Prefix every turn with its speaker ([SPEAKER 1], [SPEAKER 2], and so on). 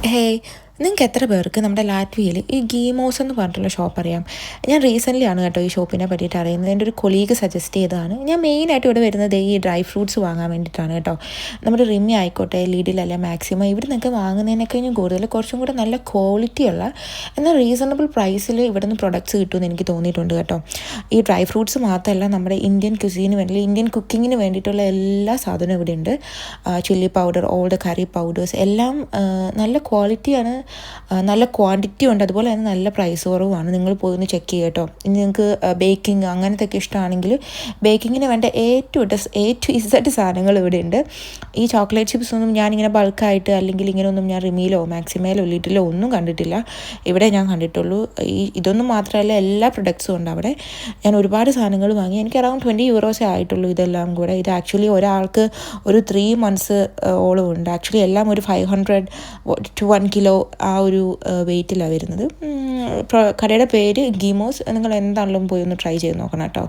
[SPEAKER 1] Hey, നിങ്ങൾക്ക് എത്ര പേർക്ക് നമ്മുടെ ലാറ്റ്വിയയിൽ ഈ ഗീമോസ് എന്ന് പറഞ്ഞിട്ടുള്ള ഷോപ്പ് അറിയാം? ഞാൻ റീസെൻ്റ്ലി ആണ് കേട്ടോ ഈ ഷോപ്പിനെ പറ്റിയിട്ട് അറിയുന്നത്. എൻ്റെ ഒരു കൊളീഗ് സജസ്റ്റ് ചെയ്തതാണ്. ഞാൻ മെയിനായിട്ട് ഇവിടെ വരുന്നത് ഈ ഡ്രൈ ഫ്രൂട്ട്സ് വാങ്ങാൻ വേണ്ടിയിട്ടാണ് കേട്ടോ. നമ്മുടെ റിമ്മി ആയിക്കോട്ടെ, ലിഡിൽ അല്ല മാക്സിമം ഇവിടെ നിന്നൊക്കെ വാങ്ങുന്നതിനൊക്കെ കൂടുതൽ കുറച്ചും കൂടെ നല്ല ക്വാളിറ്റിയുള്ള എന്നാൽ റീസണബിൾ പ്രൈസിൽ ഇവിടെ നിന്ന് പ്രൊഡക്ട്സ് കിട്ടുമെന്ന് എനിക്ക് തോന്നിയിട്ടുണ്ട് കേട്ടോ. ഈ ഡ്രൈ ഫ്രൂട്ട്സ് മാത്രമല്ല, നമ്മുടെ ഇന്ത്യൻ ക്യുസീന് വേണ്ടി ഇന്ത്യൻ കുക്കിങ്ങിന് വേണ്ടിയിട്ടുള്ള എല്ലാ സാധനവും ഇവിടെ ഉണ്ട്. Chilli powder, all the curry powders എല്ലാം നല്ല ക്വാളിറ്റിയാണ്, നല്ല ക്വാണ്ടിറ്റി ഉണ്ട്. അതുപോലെ തന്നെ നല്ല പ്രൈസ് കുറവുമാണ്. നിങ്ങൾ പോയി ഒന്ന് ചെക്ക് ചെയ്യുക കേട്ടോ. ഇനി നിങ്ങൾക്ക് ബേക്കിംഗ് അങ്ങനത്തെ ഒക്കെ ഇഷ്ടമാണെങ്കിൽ ബേക്കിങ്ങിന് വേണ്ട A to Z സാധനങ്ങൾ ഇവിടെ ഉണ്ട്. ഈ ചോക്ലേറ്റ് ചിപ്സ് ഒന്നും ഞാനിങ്ങനെ ബൾക്കായിട്ട് അല്ലെങ്കിൽ ഇങ്ങനെയൊന്നും ഞാൻ റിമിയിലോ മാക്സിമയിലോ ലിറ്റിലോ ഒന്നും കണ്ടിട്ടില്ല. ഇവിടെ ഞാൻ കണ്ടിട്ടുള്ളൂ. ഇതൊന്നും മാത്രമല്ല, എല്ലാ പ്രൊഡക്ട്സും ഉണ്ട് അവിടെ. ഞാൻ ഒരുപാട് സാധനങ്ങൾ വാങ്ങി. എനിക്ക് അറൗണ്ട് €20 ആയിട്ടുള്ളൂ ഇതെല്ലാം കൂടെ. ഇത് ആക്ച്വലി ഒരാൾക്ക് ഒരു 3 months ഓളം ഉണ്ട്. ആക്ച്വലി എല്ലാം ഒരു 500 to 1 kilo ആ ഒരു വെയ്റ്റിലാണ് വരുന്നത്. കടയുടെ പേര് ഗീമോസ്. നിങ്ങൾ എന്താണെങ്കിലും പോയി ഒന്ന് ട്രൈ ചെയ്ത് നോക്കണം കേട്ടോ.